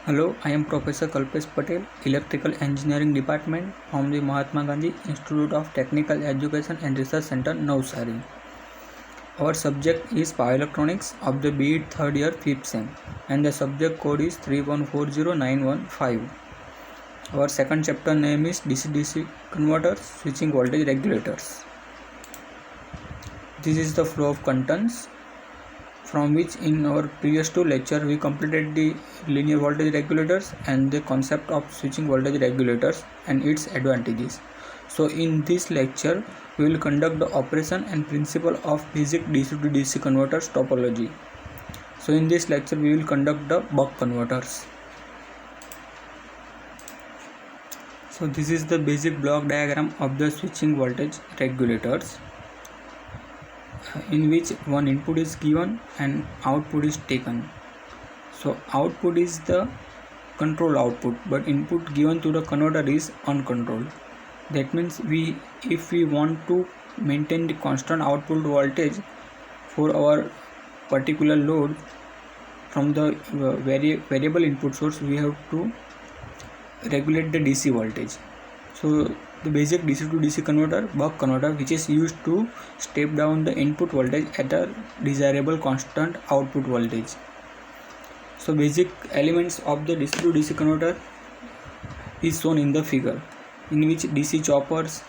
Hello, I am Professor Kalpesh Patel, Electrical Engineering Department from the Mahatma Gandhi Institute of Technical Education and Research Center, Navsari. Our subject is Power Electronics of the BEd 3rd year 5th sem and the subject code is 3140915. Our second chapter name is DC-DC converters, switching voltage regulators. This is the flow of contents, from which in our previous two lecture we completed the linear voltage regulators and the concept of switching voltage regulators and its advantages. So in this lecture we will conduct the operation and principle of basic DC to DC converters topology. So in this lecture we will conduct the buck converters. So this is the basic block diagram of the switching voltage regulators, in which one input is given and output is taken. So output is the control output, but input given to the converter is uncontrolled. That means if we want to maintain the constant output voltage for our particular load from the variable input source, we have to regulate the DC voltage. So the basic DC to DC converter, buck converter, which is used to step down the input voltage at a desirable constant output voltage. So basic elements of the DC to DC converter is shown in the figure, in which DC choppers,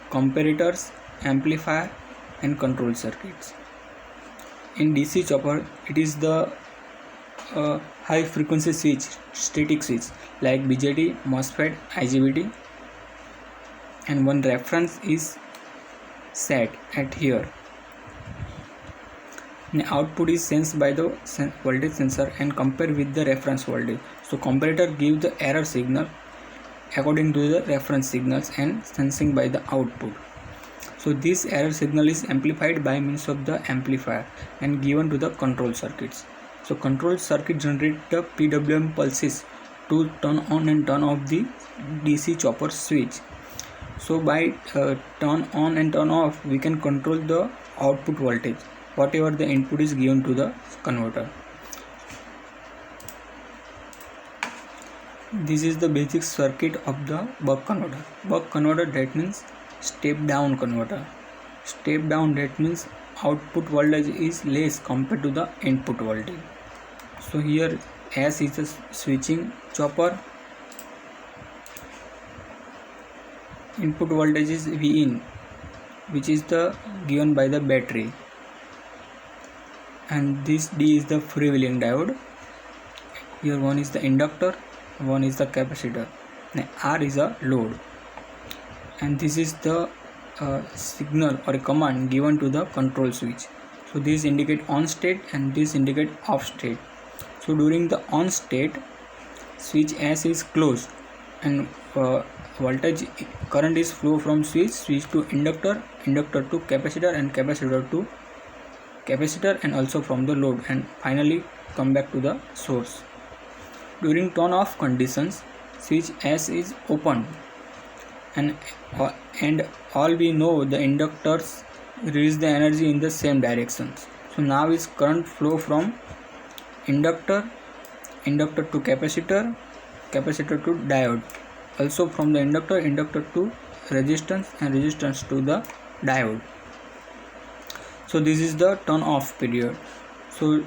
comparators, amplifier and control circuits. In DC chopper it is the high frequency switch, static switch like BJT, MOSFET, IGBT, and one reference is set at here. The output is sensed by the voltage sensor and compared with the reference voltage. So comparator gives the error signal according to the reference signals and sensing by the output. So this error signal is amplified by means of the amplifier and given to the control circuits. So control circuit generate the PWM pulses to turn on and turn off the DC chopper switch. So by turn on and turn off we can control the output voltage whatever the input is given to the converter. This is the basic circuit of the buck converter. Buck converter, that means step down converter. Step down, that means output voltage is less compared to the input voltage. So here S is a switching chopper, input voltage is Vin, which is the given by the battery, and this D is the freewheeling diode. Here one is the inductor, one is the capacitor, and R is a load, and this is the signal or a command given to the control switch. So this indicate on state and this indicate off state. So during the on state, switch S is closed and voltage current is flow from switch to inductor, inductor to capacitor, and capacitor to capacitor, and also from the load, and finally come back to the source. During turn off conditions, switch S is open and all we know the inductors release the energy in the same directions. So now is current flow from inductor to capacitor, capacitor to diode, also from the inductor to resistance, and resistance to the diode. So this is the turn off period. So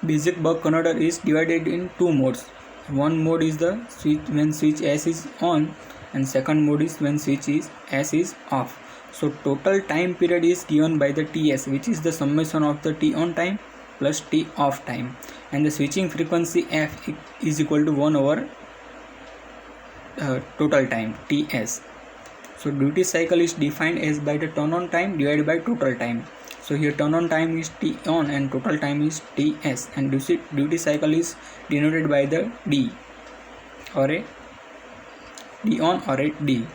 basic buck converter is divided in two modes. One mode is the switch when switch S is on, and second mode is when switch S is off. So total time period is given by the TS, which is the summation of the T on time plus T off time, and the switching frequency F is equal to 1 over total time TS. So duty cycle is defined as by the turn on time divided by total time. So here turn on time is T on and total time is TS, and duty cycle is denoted by the D or a D on or a D.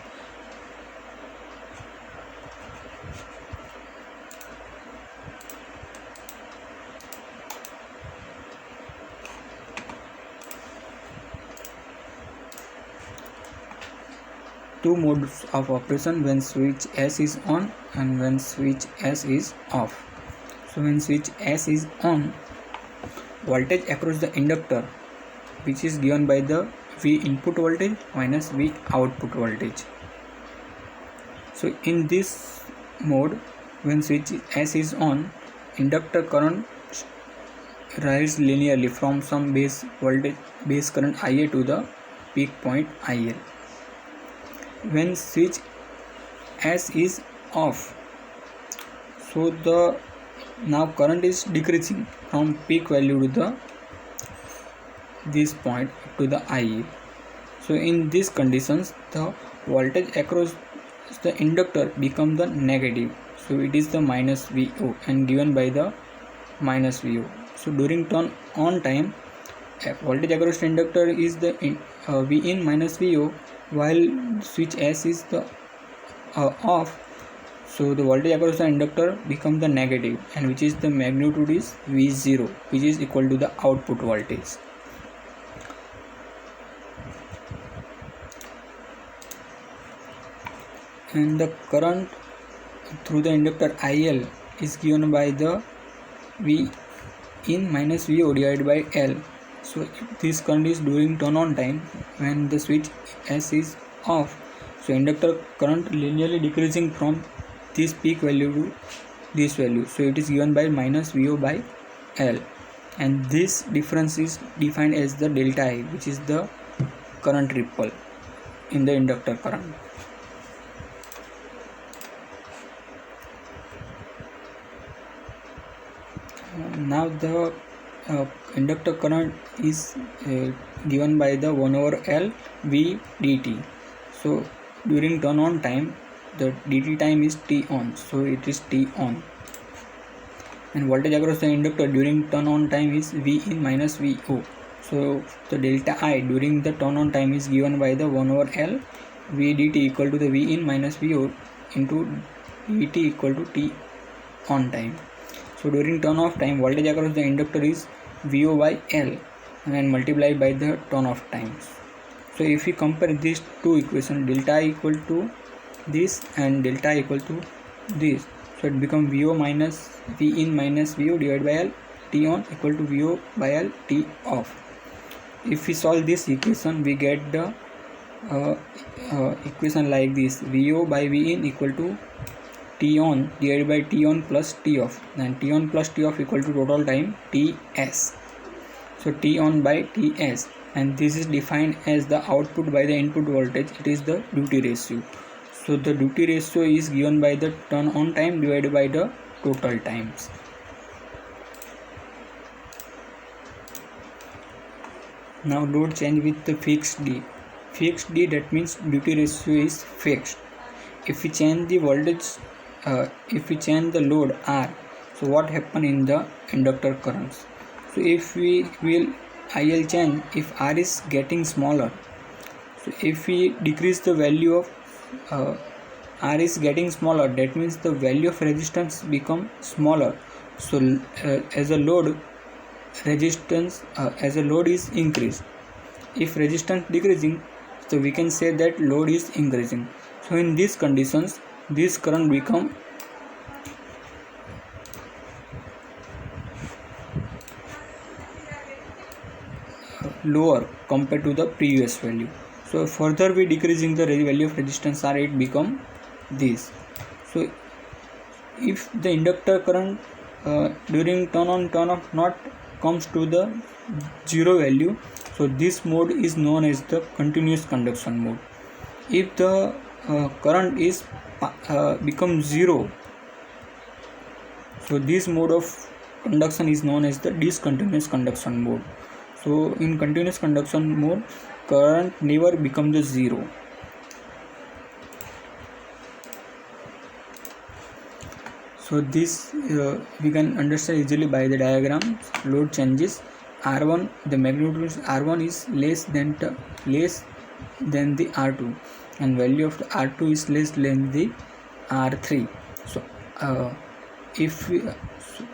Two modes of operation when switch S is on and when switch S is off. So when switch S is on, voltage across the inductor, which is given by the V input voltage minus V output voltage. So in this mode, when switch S is on, inductor current rises linearly from some base current IA to the peak point IL. When switch S is off, so the now current is decreasing from peak value to this point to the IE. So in these conditions, the voltage across the inductor become the negative. So it is the minus VO and given by the minus VO. So during turn on time, voltage across the inductor is the V in minus VO, while switch S is the off. So the voltage across the inductor become the negative, and which is the magnitude is V0, which is equal to the output voltage. And the current through the inductor IL is given by the V in minus VO divided by L. So this current is during turn on time when the switch S is off. So inductor current linearly decreasing from this peak value to this value. So it is given by minus VO by L, and this difference is defined as the delta I, which is the current ripple in the inductor current. Now the inductor current is given by the 1 over L V dt. So during turn on time, the dt time is T on, so it is T on. And voltage across the inductor during turn on time is V in minus VO. So the delta I during the turn on time is given by the 1 over L V dt equal to the V in minus VO into dt equal to T on time. So during turn off time, voltage across the inductor is VO by L and multiplied by the turn off times. So if we compare these two equations, delta I equal to this and delta I equal to this, so it becomes VO minus V in minus VO divided by L T on equal to VO by L T off. If we solve this equation, we get the equation like this: VO by V in equal to T on divided by T on plus T off, and T on plus T off equal to total time Ts. So T on by Ts, and this is defined as the output by the input voltage. It is the duty ratio. So the duty ratio is given by the turn on time divided by the total times. Now load change with the fixed D. Fixed D, that means duty ratio is fixed. If we change the voltage, if we change the load R, so what happen in the inductor currents? So if we will IL change, if R is getting smaller, so if we decrease the value of R is getting smaller, that means the value of resistance become smaller. So as a load resistance as a load is increased. If resistance decreasing, so we can say that load is increasing. So in these conditions, this current become lower compared to the previous value. So further we decreasing the value of resistance R, it become this. So if the inductor current during turn on turn off not comes to the zero value, so this mode is known as the continuous conduction mode. If the current is become zero, so this mode of conduction is known as the discontinuous conduction mode. So in continuous conduction mode, current never become the zero. So this we can understand easily by the diagram. Load changes R1, the magnitude R1 is less than the R2, and value of the R2 is less than the R3. So if we,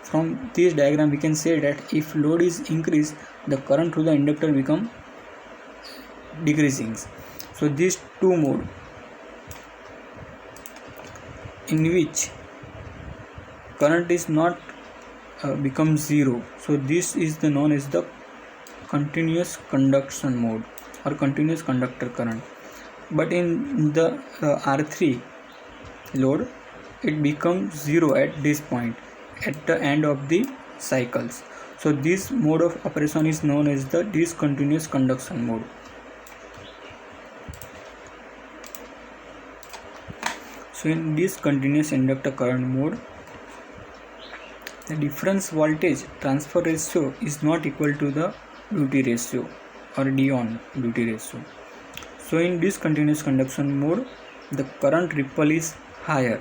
from this diagram we can say that if load is increased, the current through the inductor become decreasing. So these two mode in which current is not becomes 0. So this is the known as the continuous conduction mode or continuous conductor current. But in the R3 load, it becomes 0 at this point at the end of the cycles. So this mode of operation is known as the discontinuous conduction mode. So in discontinuous inductor current mode, the difference voltage transfer ratio is not equal to the duty ratio or D-on duty ratio. So in discontinuous conduction mode, the current ripple is higher.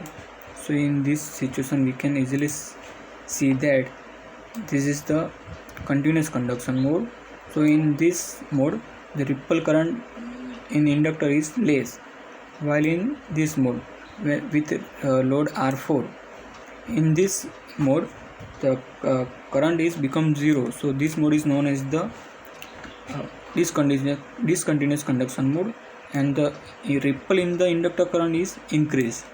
So in this situation we can easily see that this is the continuous conduction mode. So in this mode, the ripple current in inductor is less, while in this mode with load R4, in this mode the current is become 0. So this mode is known as the discontinuous conduction mode, and the ripple in the inductor current is increased.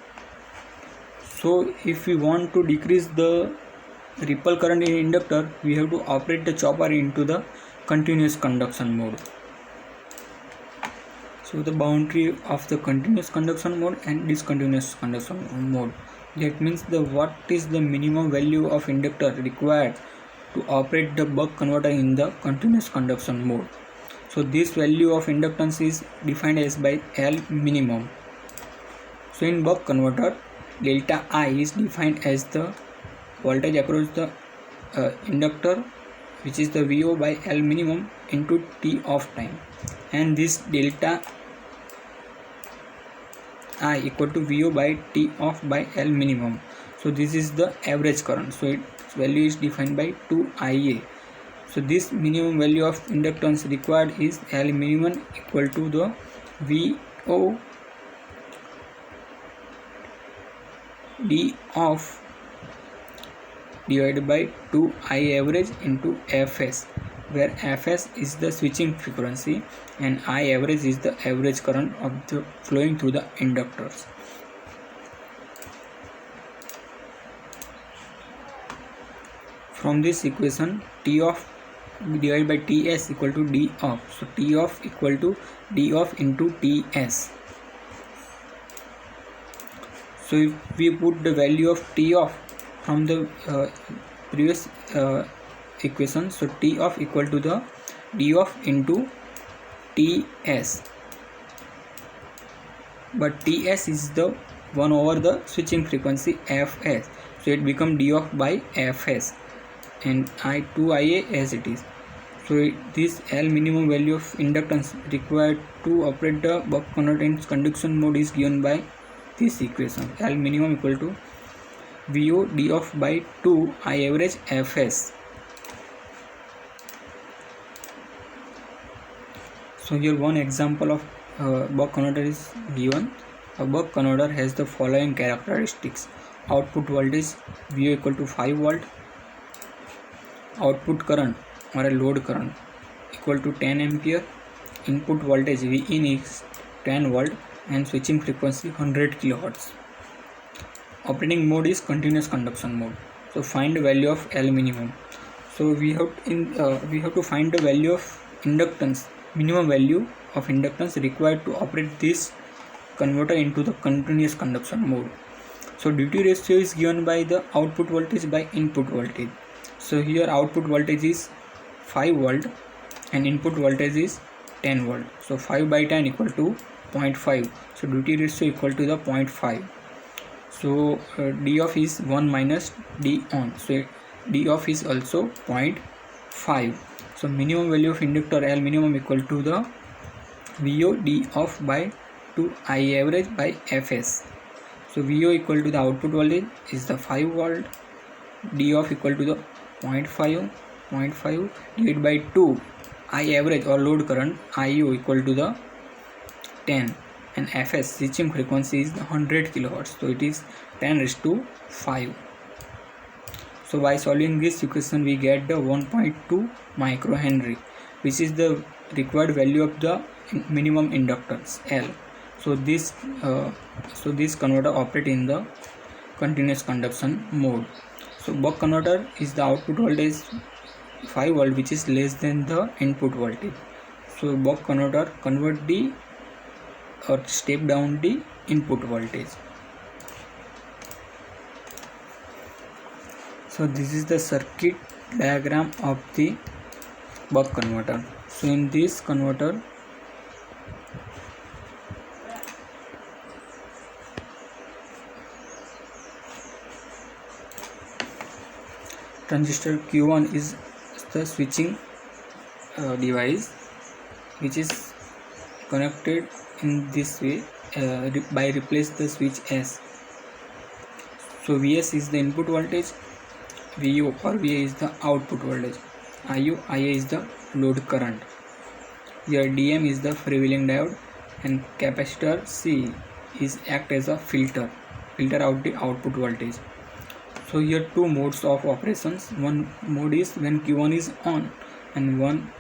So if we want to decrease the ripple current in inductor, we have to operate the chopper into the continuous conduction mode. So the boundary of the continuous conduction mode and discontinuous conduction mode, that means what is the minimum value of inductor required to operate the buck converter in the continuous conduction mode. So this value of inductance is defined as by L minimum. So in buck converter, delta I is defined as the voltage across the inductor, which is the VO by L minimum into T of time, and this delta I equal to VO by T off by L minimum. So this is the average current. So its value is defined by 2IA. So this minimum value of inductance required is L minimum equal to the VO D off divided by 2I average into Fs, where Fs is the switching frequency and I average is the average current of the flowing through the inductors. From this equation, T off divided by Ts equal to D off. So T off equal to D off into Ts. So if we put the value of T off from the previous equation, so T off equal to the D off into Ts, but Ts is the 1 over the switching frequency Fs, so it become D off by Fs and I2IA as it is. So this L minimum value of inductance required to operate the buck converter in conduction mode is given by this equation. L minimum equal to VO D off by 2 I average Fs. So here one example of buck converter is given. A buck converter has the following characteristics: output voltage VO equal to 5 volt, output current or a load current equal to 10 ampere, input voltage Vin is 10 volt, and switching frequency 100 kilohertz. Operating mode is continuous conduction mode. So find the value of L minimum. So we have to find the value of inductance, minimum value of inductance required to operate this converter into the continuous conduction mode. So duty ratio is given by the output voltage by input voltage. So here output voltage is 5 volt and input voltage is 10 volt. So 5 by 10 equal to 0.5. So duty ratio equal to the 0.5. So D off is 1 minus D on. So D off is also 0.5. So minimum value of inductor L minimum equal to the VO D off by 2 I average by Fs. So VO equal to the output voltage is the 5 volt, D off equal to the 0.5 divided by 2 I average or load current IO equal to the 10, and Fs switching frequency is 100 kilohertz. So it is 10⁵. So by solving this equation we get the 1.2 microhenry, which is the required value of the minimum inductance L. So this converter operate in the continuous conduction mode. So buck converter is the output voltage 5 volt which is less than the input voltage. So buck converter convert the or step down the input voltage. So this is the circuit diagram of the buck converter. So in this converter, transistor Q1 is the switching device which is connected in this way by replace the switch S. So Vs is the input voltage, Vu or Va is the output voltage, Iu, Ia is the load current. Here Dm is the freewheeling diode and capacitor C is act as a filter out the output voltage. So here two modes of operations. One mode is when Q1 is on and one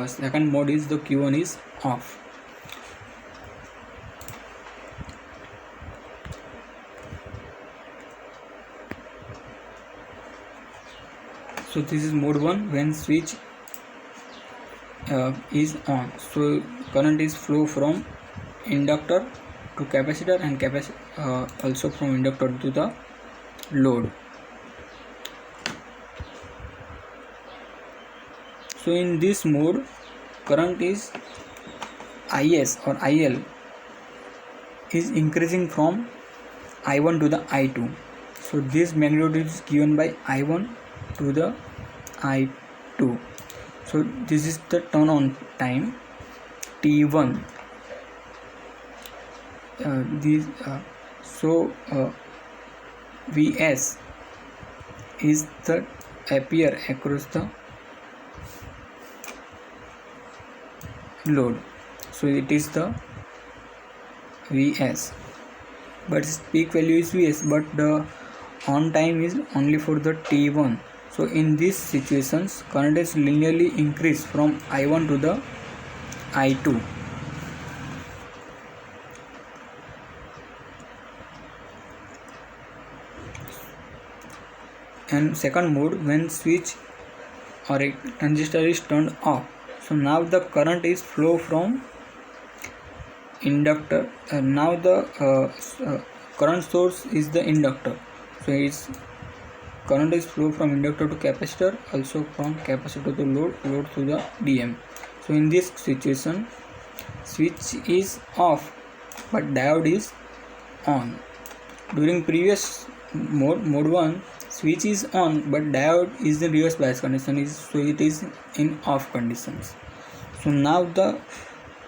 second mode is the Q1 is off. So this is mode 1 when switch is on. So current is flow from inductor to capacitor and also from inductor to the load. So in this mode, current is Is or IL is increasing from I1 to the I2. So this magnitude is given by I1 to the I2. So this is the turn on time T1. Vs is the appear across the load. So it is the Vs, but its peak value is Vs, but the on time is only for the T1. So in these situations, current is linearly increased from I1 to the I2. And second mode, when switch or a transistor is turned off. So now the current is flow from inductor. Now the current source is the inductor. So its current is flow from inductor to capacitor, also from capacitor to load to the Dm. So in this situation, switch is off but diode is on. During previous mode 1, switch is on but diode is in reverse bias condition, so it is in off conditions. So now the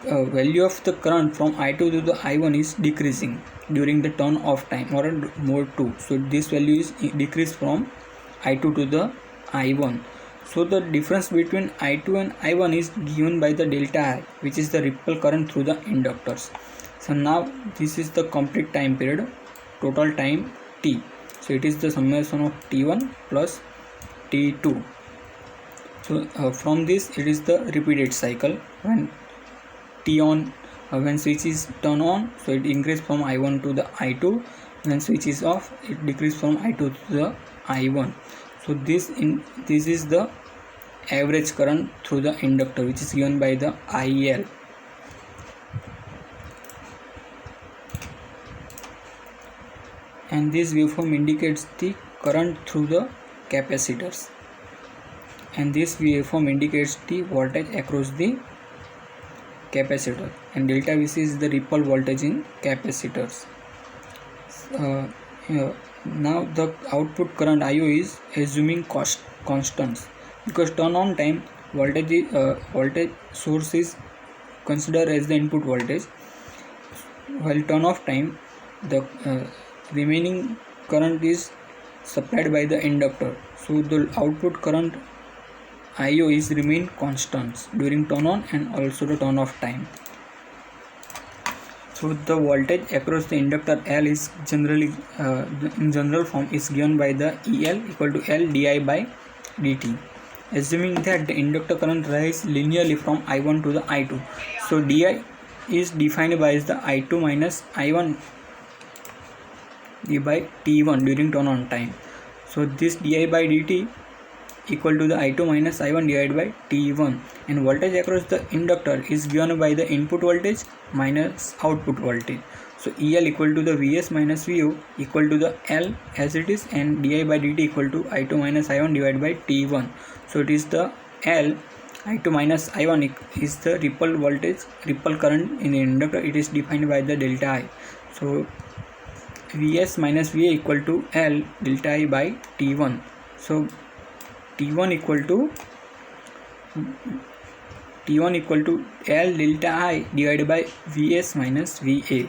value of the current from I2 to the I1 is decreasing during the turn off time or mode 2. So this value is decreased from I2 to the I1. So the difference between I2 and I1 is given by the delta I, which is the ripple current through the inductors. So now this is the complete time period, total time T. So it is the summation of T1 plus T2. So from this it is the repeated cycle. When T on, when switch is turned on, so it increases from I1 to the I2. When switch is off, it decreases from I2 to the I1. So this is the average current through the inductor, which is given by the IL. And this waveform indicates the current through the capacitors, and this waveform indicates the voltage across the capacitor, and delta Vc is the ripple voltage in capacitors. Now the output current Io is assuming constants, because turn on time voltage source is considered as the input voltage, while turn off time the remaining current is supplied by the inductor. So the output current Io is remain constant during turn on and also the turn off time. So the voltage across the inductor L is generally in general form is given by the EL equal to L di by dt, assuming that the inductor current rises linearly from I1 to the I2. So di is defined by the I2 minus I1 by T1 during turn on time. So this di by dt equal to the I2 minus I1 divided by T1, and voltage across the inductor is given by the input voltage minus output voltage. So EL equal to the Vs minus Vo equal to the L as it is, and di by dt equal to I2 minus I1 divided by T1. So it is the L. I2 minus I1 is the ripple voltage, ripple current in the inductor. It is defined by the delta I. So Vs minus Va equal to L delta I by T1. So T1 equal to L delta I divided by Vs minus Va.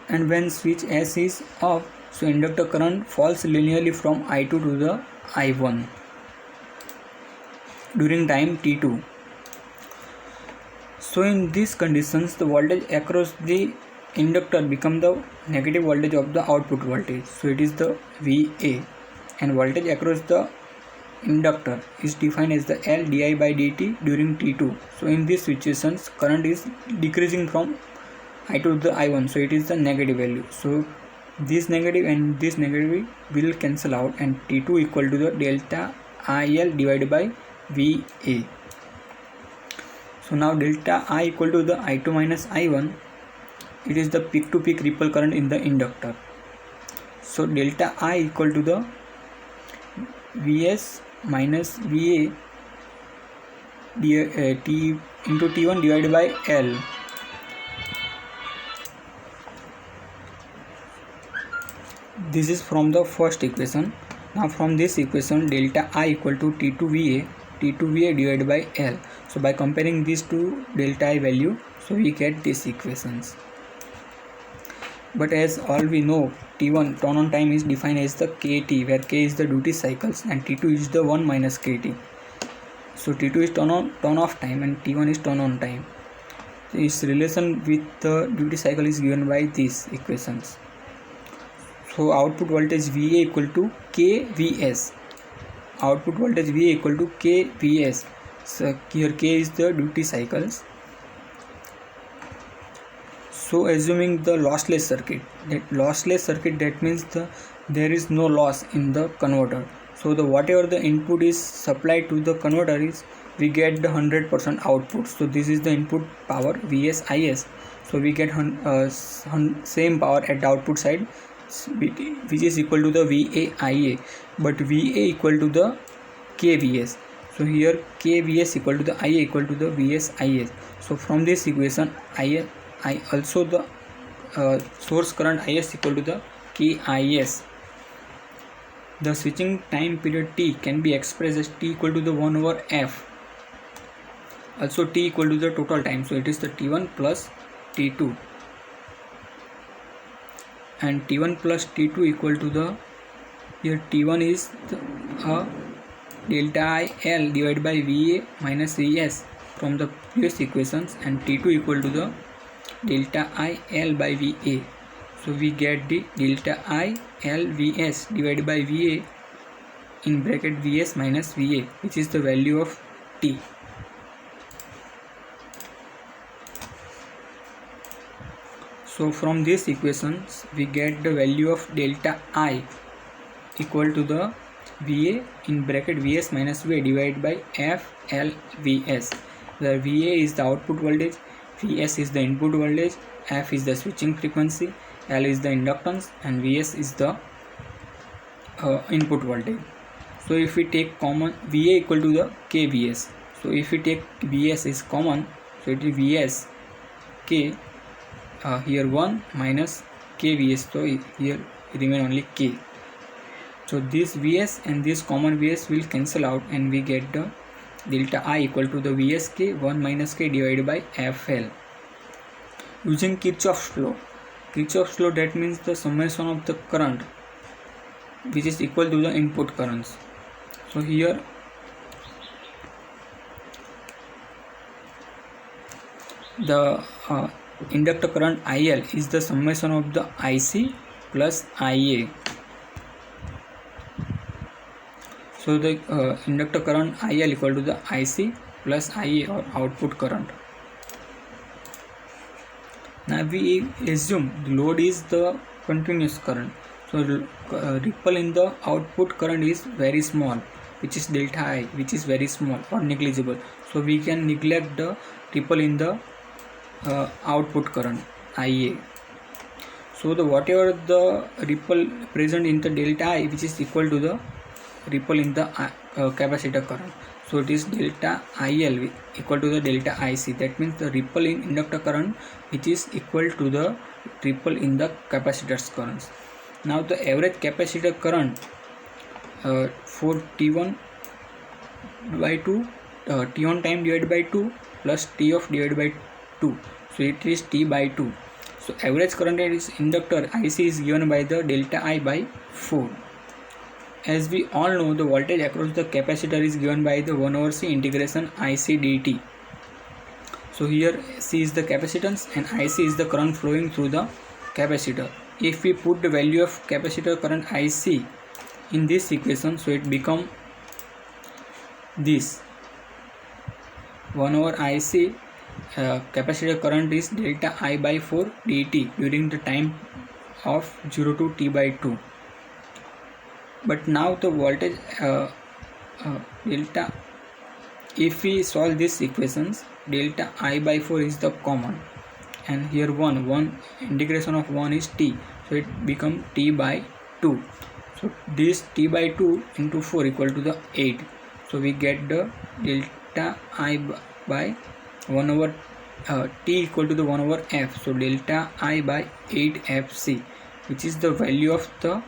And when switch S is off, so inductor current falls linearly from I2 to the I1 during time T2. So in these conditions, the voltage across the inductor become the negative voltage of the output voltage. So it is the Va, and voltage across the inductor is defined as the L di by dt during T2. So in these situations, current is decreasing from I2 to the I1, so it is the negative value. So this negative and this negative will cancel out, and T2 equal to the delta IL divided by Va. So now delta I equal to the I2 minus I1. It is the peak to peak ripple current in the inductor. So delta I equal to the Vs minus Va T into T1 divided by L. This is from the first equation. Now from this equation, delta I equal to T2 Va divided by L. So by comparing these two delta I value, so we get these equations. But as all we know, T1 turn on time is defined as the KT, where K is the duty cycles and T2 is the 1 minus KT. So T2 is turn off time and T1 is turn on time. So its relation with the duty cycle is given by these equations. So output voltage Va equal to KVS. Output voltage Va equal to KVS. So here K is the duty cycles. So assuming the lossless circuit, that means there is no loss in the converter. So the whatever the input is supplied to the converter is, we get the 100% output. So this is the input power Vs Is. So we get same power at the output side, which is equal to the Va Ia, but Va equal to the KVS. So here KVS equal to the Ia equal to the Vs Is. So from this equation, also the source current Is equal to the KIS. The switching time period T can be expressed as T equal to the 1 over F. Also T equal to the total time. So it is the T1 plus T2. And T1 plus T2 equal to the, here T1 is the delta IL divided by Va minus Vs from the previous equations, and T2 equal to the delta IL by Va. So we get the delta IL Vs divided by Va in bracket Vs minus Va, which is the value of T. So from these equations, we get the value of delta I equal to the Va in bracket Vs minus Va divided by FLVs, where Va is the output voltage, Vs is the input voltage, F is the switching frequency, L is the inductance, and Vs is the input voltage. So if we take common, Va equal to the KVS. So if we take Vs is common, so it is Vs K. Here 1 minus KVS, so here remain only K. So this Vs and this common Vs will cancel out, and we get the delta I equal to the Vsk 1 minus K divided by FL. Using Kirchhoff's law. Kirchhoff's law, that means the summation of the current, which is equal to the input currents. So here the inductor current IL is the summation of the IC plus IA. So the inductor current IL equal to the IC plus IA, or output current. Now we assume the load is the continuous current. So ripple in the output current is very small, which is delta I, which is very small or negligible. So we can neglect the ripple in the output current IA. So the whatever the ripple present in the delta I, which is equal to the ripple in the capacitor current. So it is delta IL equal to the delta IC. That means the ripple in inductor current which is equal to the ripple in the capacitor's currents. Now the average capacitor current for T1 by 2, T1 time divided by 2 plus T off divided by 2. So it is T by 2. So average current is inductor IC is given by the delta I by 4. As we all know, the voltage across the capacitor is given by the 1/c integration IC dt. So here C is the capacitance and IC is the current flowing through the capacitor. If we put the value of capacitor current IC in this equation, so it become this 1/IC capacitor current is delta I by 4 dt during the time of 0 to T by 2. But now the voltage delta, if we solve these equations, delta I by 4 is the common, and here 1 integration of 1 is T, so it become T by 2. So this T by 2 into 4 equal to the 8. So we get the delta I by 1/T equal to the 1/F. So delta I by 8FC, which is the value of the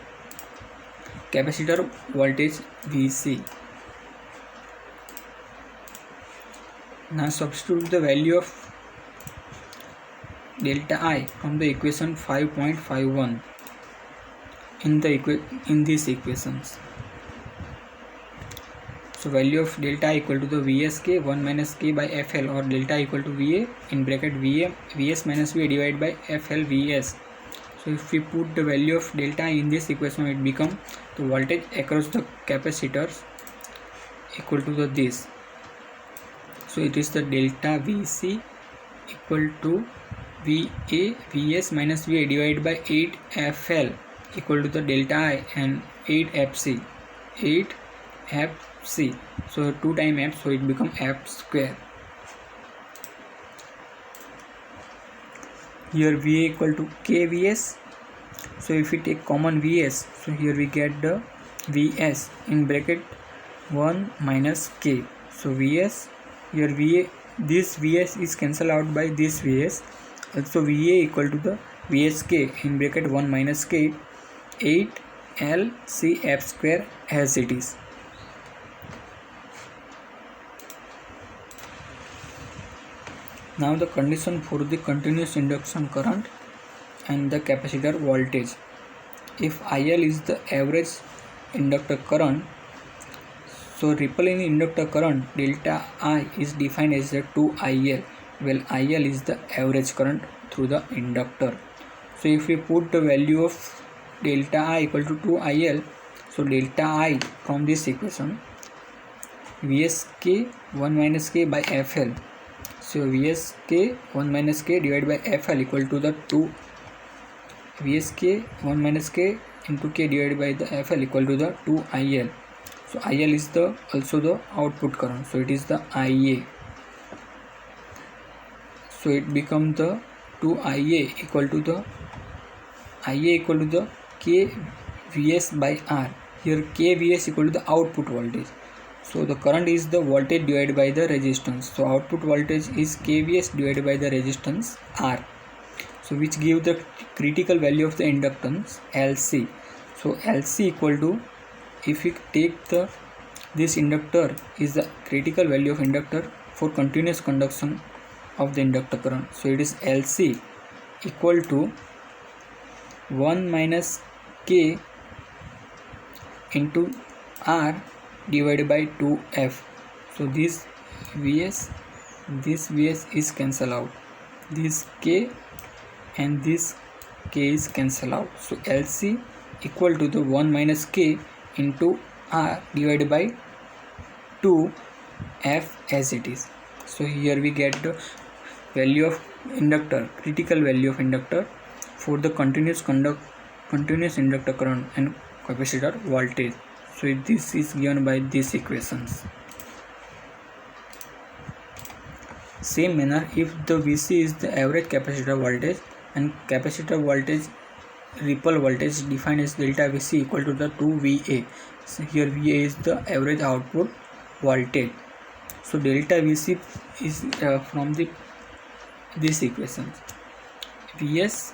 capacitor voltage Vc. Now substitute the value of delta I from the equation 5.51 in these equations. So value of delta I equal to the Vsk 1 minus k by Fl, or delta I equal to Va in bracket Vs minus Va divided by Fl Vs. So if we put the value of delta I in this equation, it become the voltage across the capacitors equal to the this. So it is the delta Vc equal to Va Vs minus Va divided by 8Fl equal to the delta I and 8Fc. So 2 times F, so it become F square. Here Va equal to kVs. So if we take common Vs, so here we get the Vs in bracket 1 minus k. So Vs, here Va, this Vs is cancelled out by this Vs. Also Va equal to the Vsk in bracket 1 minus k 8LCF square as it is. Now the condition for the continuous induction current and the capacitor voltage. If IL is the average inductor current, so ripple in inductor current delta I is defined as the 2IL. Well, IL is the average current through the inductor. So if we put the value of delta I equal to 2IL, so delta I from this equation Vsk 1 minus k by Fl. So Vsk 1 minus k divided by Fl equal to the 2 Vsk 1 minus k into k divided by the Fl equal to the 2IL. So IL is the also the output current, so it is the IA. So it becomes the 2IA equal to the kVs by R. Here kVs equal to the output voltage. So the current is the voltage divided by the resistance. So output voltage is kVs divided by the resistance R. So which give the critical value of the inductance LC. So LC equal to, if we take this inductor is the critical value of inductor for continuous conduction of the inductor current. So it is LC equal to 1 minus k into R divided by 2F. So this Vs is cancel out, this k and this k is cancel out. So LC equal to the 1 minus k into R divided by 2F as it is. So here we get the value of inductor, critical value of inductor for the continuous continuous inductor current and capacitor voltage. So this is given by these equations. Same manner, if the Vc is the average capacitor voltage and capacitor voltage ripple voltage defined as delta Vc equal to the 2Va. So here Va is the average output voltage. So delta Vc is from this equation. Vs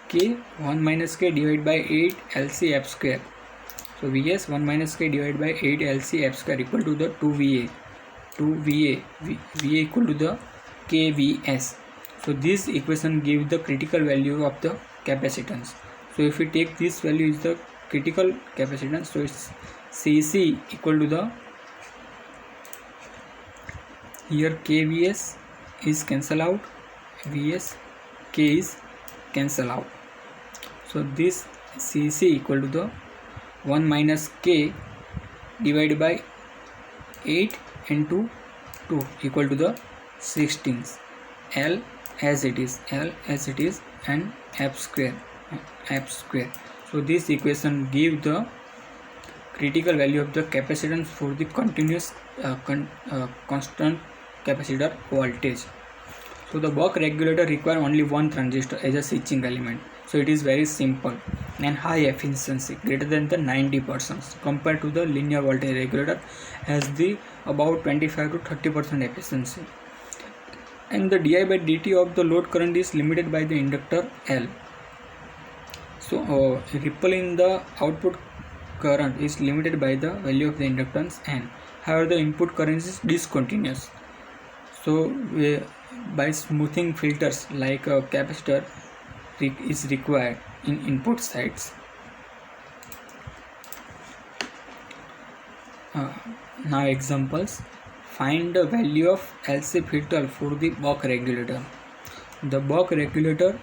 k 1 minus k divided by 8 Lc f square. So Vs 1 minus k divided by 8 Lc f square equal to the 2Va. Va equal to the kVs. So this equation gives the critical value of the capacitance. So if we take this value is the critical capacitance, so it's Cc equal to the, here kVs is cancel out, Vs k is cancel out. So this Cc equal to the 1 minus k divided by 8 into 2 equal to the 16. L as it is and f square. So this equation gives the critical value of the capacitance for the continuous constant capacitor voltage. So the buck regulator require only one transistor as a switching element. So it is very simple and high efficiency, greater than the 90% compared to the linear voltage regulator has the about 25 to 30% efficiency. And the di by dt of the load current is limited by the inductor L. So ripple in the output current is limited by the value of the inductance N. However, the input current is discontinuous. So by smoothing filters like a capacitor is required in input sides. Now examples. Find the value of LC filter for the buck regulator. The buck regulator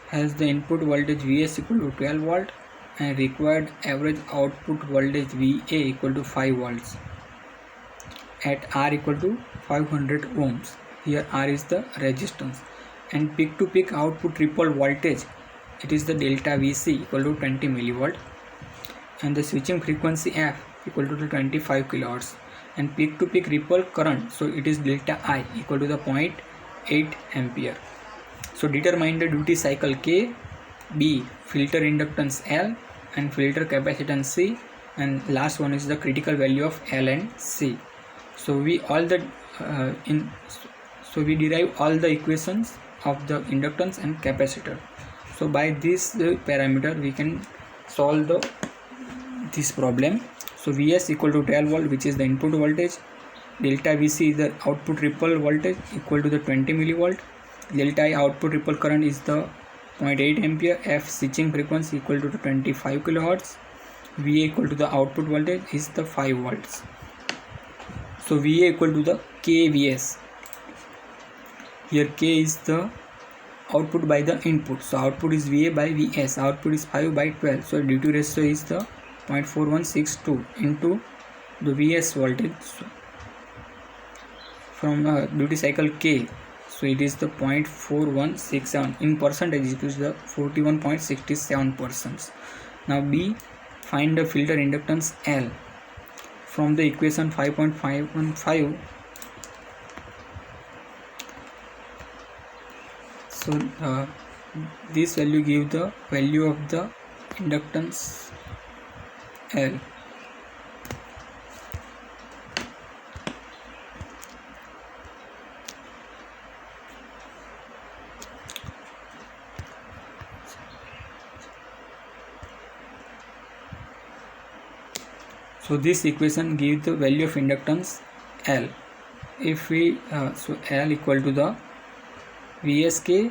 has the input voltage Vs equal to 12 volt and required average output voltage Va equal to 5 volts at R equal to 500 ohms. Here R is the resistance, and peak to peak output ripple voltage, it is the delta Vc equal to 20 millivolt, and the switching frequency F equal to the 25 kilohertz, and peak to peak ripple current, so it is delta I equal to the 0.8 ampere. So determine the duty cycle K, B filter inductance L, and filter capacitance C, and last one is the critical value of L and C. So we derive all the equations of the inductance and capacitor. So by this parameter we can solve this problem. So Vs equal to 12 volt, which is the input voltage. Delta Vc is the output ripple voltage equal to the 20 millivolt. Delta I output ripple current is the 0.8 ampere. F switching frequency equal to the 25 kilohertz. Va equal to the output voltage is the 5 volts. So Va equal to the kVs. Here k is the output by the input. So output is Va by Vs. Output is 5 by 12. So duty ratio is the 0.4162 into the Vs voltage. So from duty cycle K, so it is the 0.4167 in percentage, it is the 41.67%. Now B, find the filter inductance L from the equation 5.515. So this value gives the value of the inductance L. So this equation gives the value of inductance L. If we so L equal to the Vsk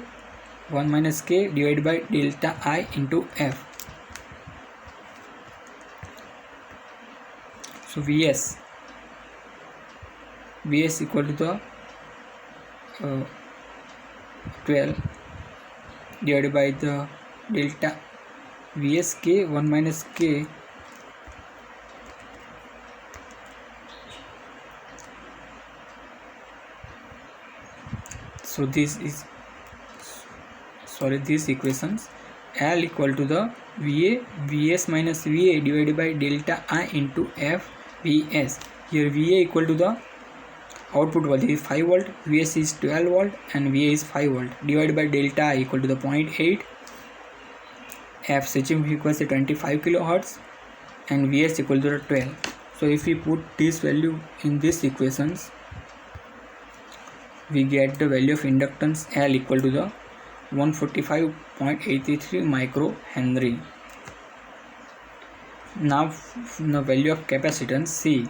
1 minus k divided by delta I into F. So Vs equal to the 12 divided by the delta Vsk 1 minus k so this equations L equal to the VA, Vs minus VA divided by delta I into F Vs. Here VA equal to the output voltage is 5 volt, Vs is 12 volt and VA is 5 volt divided by delta I equal to the 0.8, F switching frequency 25 kilohertz and Vs equal to the 12. So if we put this value in these equations, we get the value of inductance L equal to the 145.83 microhenry. Now the value of capacitance C.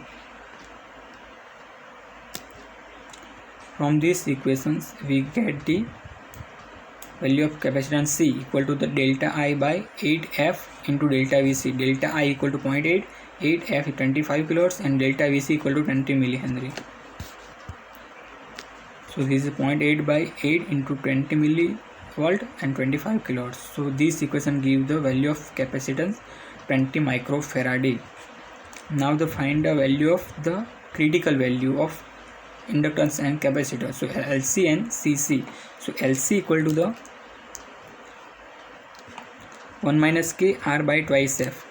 From these equations we get the value of capacitance C equal to the delta I by 8F into delta Vc. Delta I equal to 0.8, 8F is 25 kilohertz and delta Vc equal to 20 millihenry. So this is 0.8 by 8 into 20 millivolt and 25 kilohertz. So this equation gives the value of capacitance 20 microfarad. Now find the value of the critical value of inductance and capacitor. So LC and CC. So LC equal to the 1 minus K R by twice F.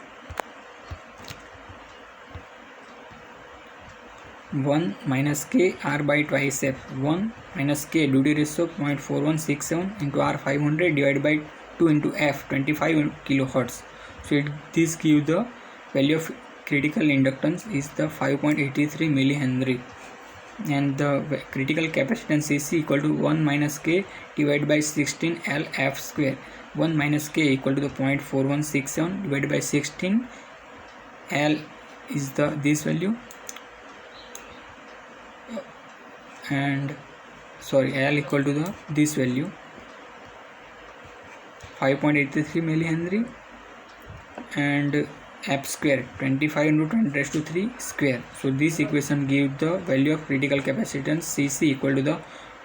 1 minus K R by twice F. 1 minus K duty ratio 0.4167 into R 500 divided by 2 into F 25 kilohertz. So this gives the value of critical inductance is the 5.83 millihenry and the critical capacitance CC equal to 1 minus K divided by 16 L F square. 1 minus K equal to the 0.4167 divided by 16 L is this value and L equal to this value 5.83 millihenry and F square 25 into 10 raised to 3 square. So this equation gives the value of critical capacitance CC equal to the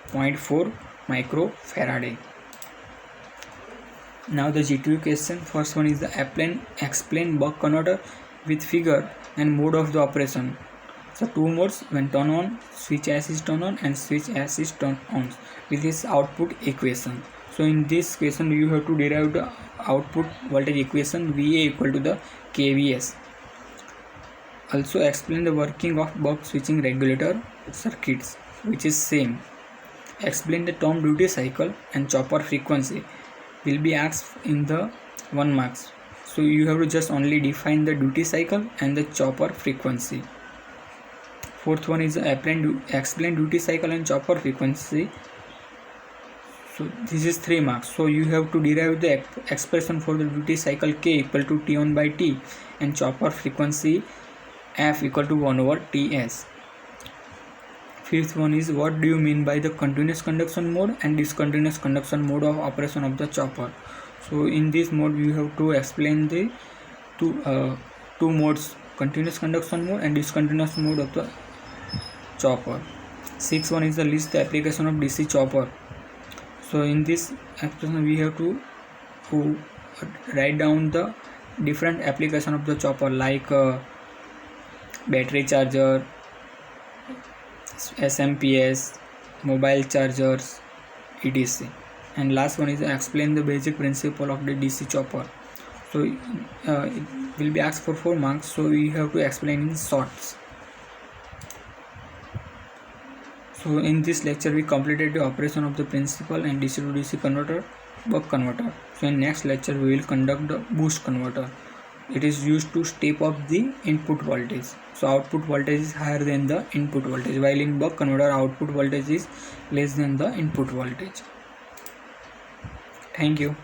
0.4 microfarad. Now the G2 question. First one is the explain buck converter with figure and mode of the operation. So two modes, when turn on, switch as is turn on and switch as is turn on with this output equation. So in this question you have to derive the output voltage equation VA equal to the KVS. Also explain the working of buck switching regulator circuits, which is same. Explain the term duty cycle and chopper frequency will be asked in the 1 marks. So you have to just only define the duty cycle and the chopper frequency. Fourth one is explain duty cycle and chopper frequency. So this is 3 marks. So you have to derive the expression for the duty cycle K equal to T1 by T and chopper frequency F equal to 1 over Ts. Fifth one is what do you mean by the continuous conduction mode and discontinuous conduction mode of operation of the chopper. So in this mode you have to explain the two modes, continuous conduction mode and discontinuous mode of the chopper. Sixth one is the list the application of DC chopper. So in this application we have to write down the different application of the chopper like battery charger, SMPS, mobile chargers, etc. And last one is explain the basic principle of the DC chopper. So it will be asked for 4 marks, so we have to explain in shorts. So in this lecture we completed the operation of the principal and DC to DC converter, buck converter. So in next lecture we will conduct the boost converter. It is used to step up the input voltage. So output voltage is higher than the input voltage, while in buck converter output voltage is less than the input voltage. Thank you.